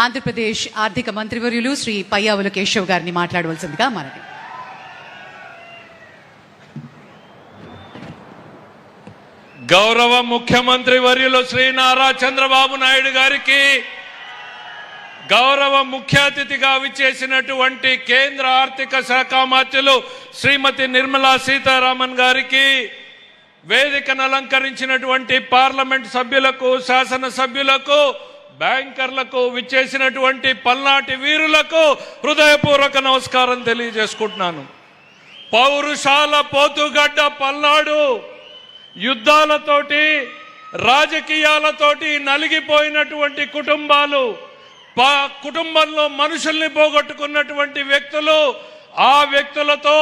ఆంధ్రప్రదేశ్ ఆర్థిక మంత్రివర్యులు శ్రీ పయ్యావుల కేశవ్ గారిని మాట్లాడవలసిందిగా మనవి. గౌరవ ముఖ్యమంత్రి వర్యులు శ్రీ నారా చంద్రబాబు నాయుడు గారికి, గౌరవ ముఖ్య అతిథిగా విచ్చేసినటువంటి కేంద్ర ఆర్థిక శాఖ మంత్రులు శ్రీమతి నిర్మలా సీతారామన్ గారికి, వేదికను అలంకరించినటువంటి పార్లమెంట్ సభ్యులకు, శాసన సభ్యులకు, బ్యాంకర్లకు, విచ్చేసినటువంటి పల్నాటి వీరులకు హృదయపూర్వక నమస్కారం తెలియజేసుకుంటున్నాను. పౌరుషాల పోతుగడ్డ పల్నాడు యుద్ధాలతోటి, రాజకీయాలతోటి నలిగిపోయినటువంటి కుటుంబాలు, కుటుంబంలో మనుషుల్ని పోగొట్టుకున్నటువంటి వ్యక్తులు, ఆ వ్యక్తులతో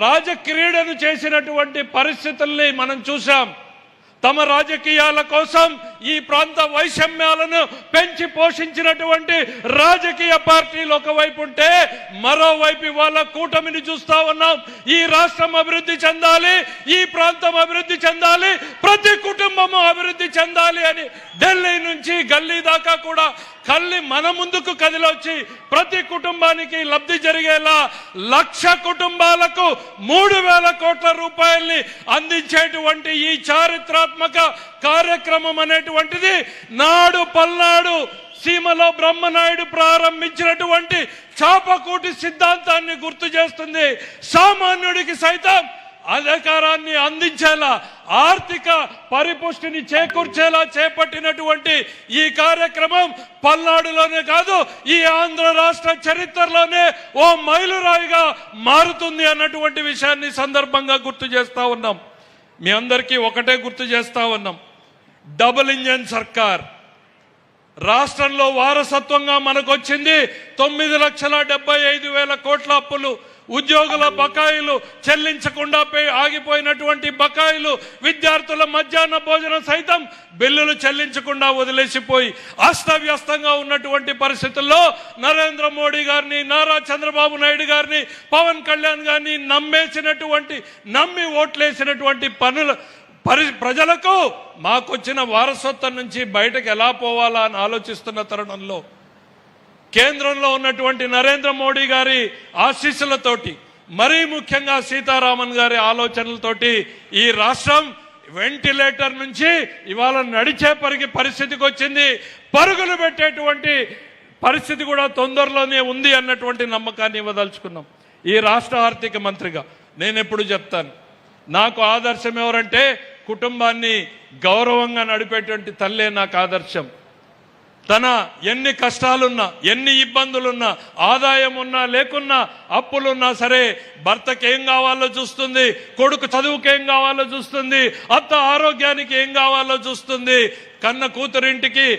రాజక్రీడను చేసినటువంటి పరిస్థితుల్ని మనం చూసాం. తమ రాజకీయాల కోసం ఈ ప్రాంత వైషమ్యాలను పెంచి పోషించినటువంటి రాజకీయ పార్టీలు ఒకవైపు ఉంటే, మరోవైపు ఇవాళ కూటమిని చూస్తా ఉన్నాం. ఈ రాష్ట్రం అభివృద్ధి చెందాలి, ఈ ప్రాంతం అభివృద్ధి చెందాలి, ప్రతి కుటుంబము అభివృద్ధి చెందాలి అని ఢిల్లీ నుంచి గల్లీ దాకా కూడా మన ముందుకు కదిలొచ్చి ప్రతి కుటుంబానికి లబ్ధి జరిగేలా 1,00,000 కుటుంబాలకు 3,000 కోట్ల రూపాయల్ని అందించేటువంటి ఈ చారిత్రాత్మక కార్యక్రమం అనేటువంటిది నాడు పల్నాడు సీమలో బ్రహ్మనాయుడు ప్రారంభించినటువంటి చాపకూటి సిద్ధాంతాన్ని గుర్తు చేస్తుంది. సామాన్యుడికి సైతం అధికారాన్ని అందించేలా, ఆర్థిక పరిపుష్టిని చేకూర్చేలా చేపట్టినటువంటి ఈ కార్యక్రమం పల్నాడులోనే కాదు, ఈ ఆంధ్ర రాష్ట్ర చరిత్రలోనే ఓ మైలురాయిగా మారుతుంది అన్నటువంటి విషయాన్ని సందర్భంగా గుర్తు చేస్తా ఉన్నాం. మీ అందరికీ ఒకటే గుర్తు చేస్తా ఉన్నాం, డబుల్ ఇంజన్ సర్కార్ రాష్ట్రంలో వారసత్వంగా మనకు వచ్చింది. 9,75,000 కోట్ల అప్పులు, ఉద్యోగుల బకాయిలు చెల్లించకుండా ఆగిపోయినటువంటి బకాయిలు, విద్యార్థుల మధ్యాహ్న భోజనం సైతం బిల్లులు చెల్లించకుండా వదిలేసిపోయి అస్తవ్యస్తంగా ఉన్నటువంటి పరిస్థితుల్లో నరేంద్ర మోడీ గారిని, నారా చంద్రబాబు నాయుడు గారిని, పవన్ కళ్యాణ్ గారిని నమ్మి ఓట్లేసినటువంటి ప్రజలకు మాకొచ్చిన వారసత్వం నుంచి బయటకు ఎలా పోవాలా అని ఆలోచిస్తున్న తరుణంలో కేంద్రంలో ఉన్నటువంటి నరేంద్ర మోడీ గారి ఆశీస్సులతోటి, మరీ ముఖ్యంగా సీతారామన్ గారి ఆలోచనలతోటి ఈ రాష్ట్రం వెంటిలేటర్ నుంచి ఇవాళ నడిచే పరిస్థితికి వచ్చింది. పరుగులు పెట్టేటువంటి పరిస్థితి కూడా తొందరలోనే ఉంది అన్నటువంటి నమ్మకాన్ని ఇవ్వదలుచుకున్నాం. ఈ రాష్ట్ర ఆర్థిక మంత్రిగా నేను ఎప్పుడు చెప్తాను, నాకు ఆదర్శం ఎవరంటే కుటుంబాన్ని గౌరవంగా నడిపేటువంటి తల్లే నాకు ఆదర్శం. తన ఎన్ని కష్టాలున్నా, ఎన్ని ఇబ్బందులున్నా, ఆదాయం ఉన్నా లేకున్నా, అప్పులున్నా సరే భర్తకి ఏం కావాలో చూస్తుంది, కొడుకు చదువుకి ఏం కావాలో చూస్తుంది, అత్త ఆరోగ్యానికి ఏం కావాలో చూస్తుంది, కన్న కూతురింటికి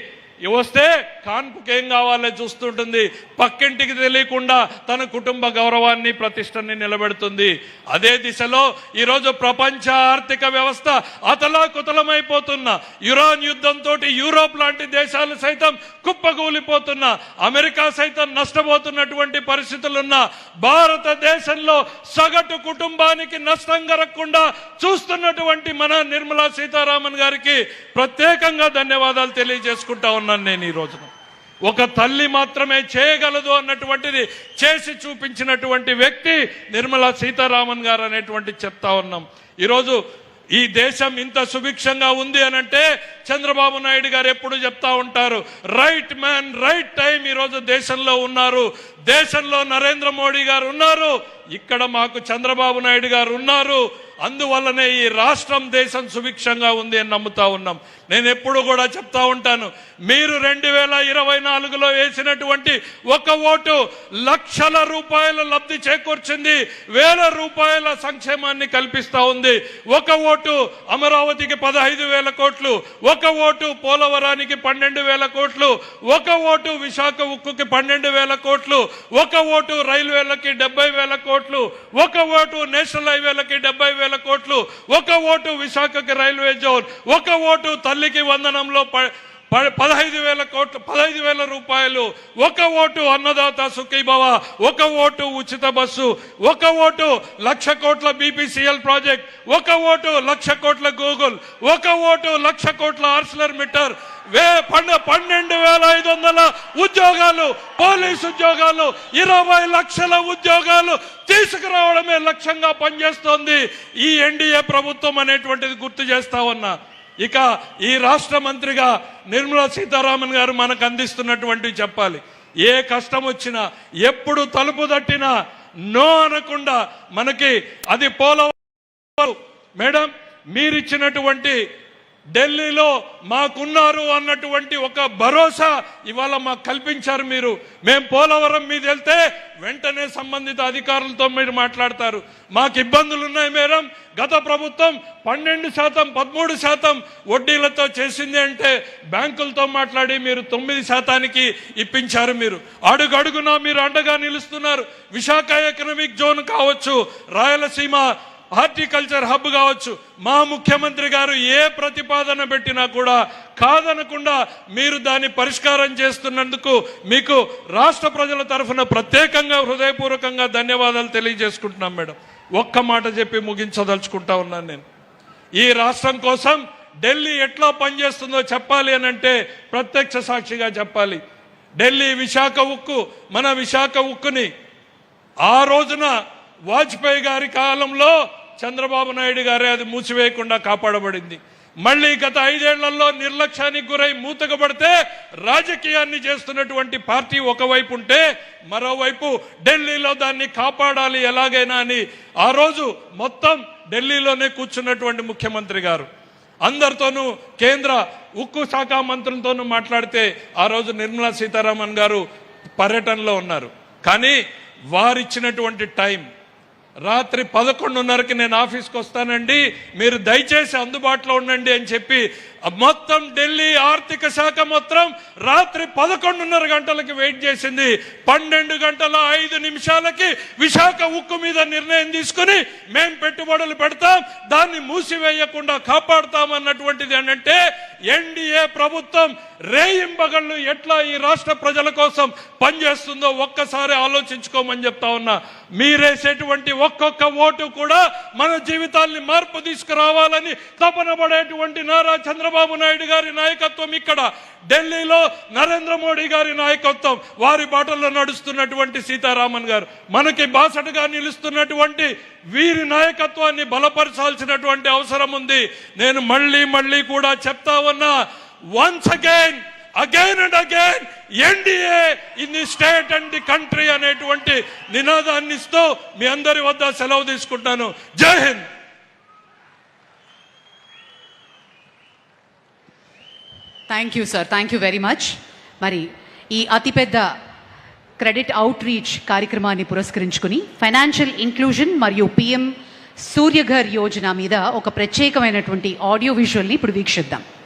వస్తే కాన్పుకి ఏం కావాలో చూస్తుంటుంది, పక్కింటికి తెలియకుండా తన కుటుంబ గౌరవాన్ని, ప్రతిష్టని నిలబెడుతుంది. అదే దిశలో ఈరోజు ప్రపంచ ఆర్థిక వ్యవస్థ అతలాకుతలమైపోతున్న, ఇరాన్ యుద్ధంతో యూరోప్ లాంటి దేశాలు సైతం కుప్పగూలిపోతున్న, అమెరికా సైతం నష్టపోతున్నటువంటి పరిస్థితులున్న భారతదేశంలో సగటు కుటుంబానికి నష్టం కలగకుండా చూస్తున్నటువంటి మన నిర్మలా సీతారామన్ గారికి ప్రత్యేకంగా ధన్యవాదాలు తెలియజేసుకుంటా ఉన్నాను. నేను ఈ రోజున ఒక తల్లి మాత్రమే చేయగలదు అన్నటువంటిది చేసి చూపించినటువంటి వ్యక్తి నిర్మలా సీతారామన్ గారు అనేటువంటి చెప్తా ఉన్నాం. ఈరోజు ఈ దేశం ఇంత సుభిక్షంగా ఉంది అనంటే చంద్రబాబు నాయుడు గారు ఎప్పుడు చెప్తా ఉంటారు, రైట్ మ్యాన్ రైట్ టైం ఈరోజు దేశంలో ఉన్నారు. దేశంలో నరేంద్ర మోడీ గారు ఉన్నారు, ఇక్కడ మాకు చంద్రబాబు నాయుడు గారు ఉన్నారు. అందువల్లనే ఈ రాష్ట్రం, దేశం సుభిక్షంగా ఉంది అని నమ్ముతా ఉన్నాం. నేను ఎప్పుడు కూడా చెప్తా ఉంటాను, మీరు 2024లో వేసినటువంటి ఒక ఓటు లక్షల రూపాయల లబ్ధి చేకూర్చింది, వేల రూపాయల సంక్షేమాన్ని కల్పిస్తా ఉంది. ఒక ఓటు అమరావతికి 15,000 కోట్లు, ఒక ఓటు పోలవరానికి 12,000 కోట్లు, ఒక ఓటు విశాఖ ఉక్కుకి 12,000 కోట్లు, ఒక ఓటు రైల్వేలకి 70,000 కోట్లు, ఒక ఓటు నేషనల్ హైవేలకి 70,000 కోట్లు, ఒక ఓటు విశాఖకి రైల్వే జోన్, ఒక ఓటు తల్లికి వందనంలో 15,000 రూపాయలు, ఒక ఓటు అన్నదాత సుఖీభవ, ఒక ఓటు ఉచిత బస్సు, ఒక ఓటు 1,00,000 కోట్ల బీపీసీఎల్ ప్రాజెక్ట్, ఒక ఓటు 1,00,000 కోట్ల గూగుల్, ఒక ఓటు 1,00,000 కోట్ల ఆర్సిలర్ మిట్టర్, 12,500 ఉద్యోగాలు, పోలీసు ఉద్యోగాలు, 20 లక్షల ఉద్యోగాలు తీసుకురావడమే లక్ష్యంగా పనిచేస్తోంది ఈ ఎన్డీఏ ప్రభుత్వం అనేటువంటిది గుర్తు చేస్తా ఉన్నా. ఇక ఈ రాష్ట్ర మంత్రిగా నిర్మలా సీతారామన్ గారు మనకు అందిస్తున్నటువంటివి చెప్పాలి. ఏ కష్టం వచ్చినా, ఎప్పుడు తలుపు తట్టినా నో అనకుండా మనకి అది పోలవరం మేడం మీరిచ్చినటువంటి ఢిల్లీలో మాకున్నారు అన్నటువంటి ఒక భరోసా ఇవాళ మాకు కల్పించారు మీరు. మేము పోలవరం మీద వెళ్తే వెంటనే సంబంధిత అధికారులతో మీరు మాట్లాడతారు. మాకు ఇబ్బందులు ఉన్నాయి మేడం, గత ప్రభుత్వం 12%, 13% వడ్డీలతో చేసింది అంటే బ్యాంకులతో మాట్లాడి మీరు 9% ఇప్పించారు. మీరు అడుగడుగునా మీరు అండగా నిలుస్తున్నారు. విశాఖ ఎకనామిక్ జోన్ కావచ్చు, రాయలసీమ హార్టికల్చర్ హబ్ కావచ్చు, మా ముఖ్యమంత్రి గారు ఏ ప్రతిపాదన పెట్టినా కూడా కాదనకుండా మీరు దాన్ని పరిష్కారం చేస్తున్నందుకు మీకు రాష్ట్ర ప్రజల తరఫున ప్రత్యేకంగా హృదయపూర్వకంగా ధన్యవాదాలు తెలియజేసుకుంటున్నాం మేడం. ఒక్క మాట చెప్పి ముగించదలుచుకుంటా ఉన్నాను నేను. ఈ రాష్ట్రం కోసం ఢిల్లీ ఎట్లా పనిచేస్తుందో చెప్పాలి అని అంటే ప్రత్యక్ష సాక్షిగా చెప్పాలి. ఢిల్లీ విశాఖ ఉక్కు, మన విశాఖ ఉక్కుని ఆ రోజున వాజ్పేయి గారి కాలంలో చంద్రబాబు నాయుడు గారే అది మూసివేయకుండా కాపాడబడింది. మళ్ళీ గత 5 ఏళ్లలో నిర్లక్ష్యానికి గురై మూతకబడితే రాజకీయాన్ని చేస్తున్నటువంటి పార్టీ ఒకవైపు ఉంటే, మరోవైపు ఢిల్లీలో దాన్ని కాపాడాలి ఎలాగైనా అని ఆ రోజు మొత్తం ఢిల్లీలోనే కూర్చున్నటువంటి ముఖ్యమంత్రి గారు అందరితోనూ కేంద్ర ఉక్కు శాఖ మంత్రులతోనూ మాట్లాడితే ఆ రోజు నిర్మలా సీతారామన్ గారు పర్యటనలో ఉన్నారు. కానీ వారిచ్చినటువంటి టైం రాత్రి 11:30కి నేను ఆఫీస్కి వస్తానండి, మీరు దయచేసి అందుబాటులో ఉండండి అని చెప్పి మొత్తం ఢిల్లీ ఆర్థిక శాఖ మొత్తం రాత్రి 11:30 గంటలకి వెయిట్ చేసింది. 12:05 విశాఖ ఉక్కు మీద నిర్ణయం తీసుకుని మేం పెట్టుబడులు పెడతాం, దాన్ని మూసివేయకుండా కాపాడుతాం అన్నటువంటిది. అంటే ఎన్డీఏ ప్రభుత్వం రేయింబగళ్ళు ఎట్లా ఈ రాష్ట్ర ప్రజల కోసం పనిచేస్తుందో ఒక్కసారి ఆలోచించుకోమని చెప్తా ఉన్నా. మీరేసేటువంటి ఒక్కొక్క ఓటు కూడా మన జీవితాల్ని మార్పు తీసుకురావాలని తపన పడేటువంటి నారా చంద్రబాబు నాయుడు గారి నాయకత్వం, ఇక్కడ ఢిల్లీలో నరేంద్ర మోడీ గారి నాయకత్వం, వారి బాటల్లో నడుస్తున్నటువంటి సీతారామన్ గారు, మనకి బాసటగా నిలుస్తున్నటువంటి వీరి నాయకత్వాన్ని బలపరచాల్సినటువంటి అవసరం ఉంది. నేను మళ్ళీ కూడా చెప్తా ఉన్నా, once again and again NDA in the state and the country అనేటువంటి నినాదాన్ని ఇస్తూ మీ అందరి వద్ద సెలవు తీసుకుంటాను. జై Hind. Thank you sir, thank you very much. మరి ఈ అతిపెద్ద క్రెడిట్ అవుట్ రీచ్ కార్యక్రమాన్ని పురస్కరించుకుని ఫైనాన్షియల్ ఇంక్లూజన్ మరియు పిఎం సూర్యఘర్ యోజన మీద ఒక ప్రత్యేకమైనటువంటి ఆడియో విజువల్ని ఇప్పుడు వీక్షిద్దాం.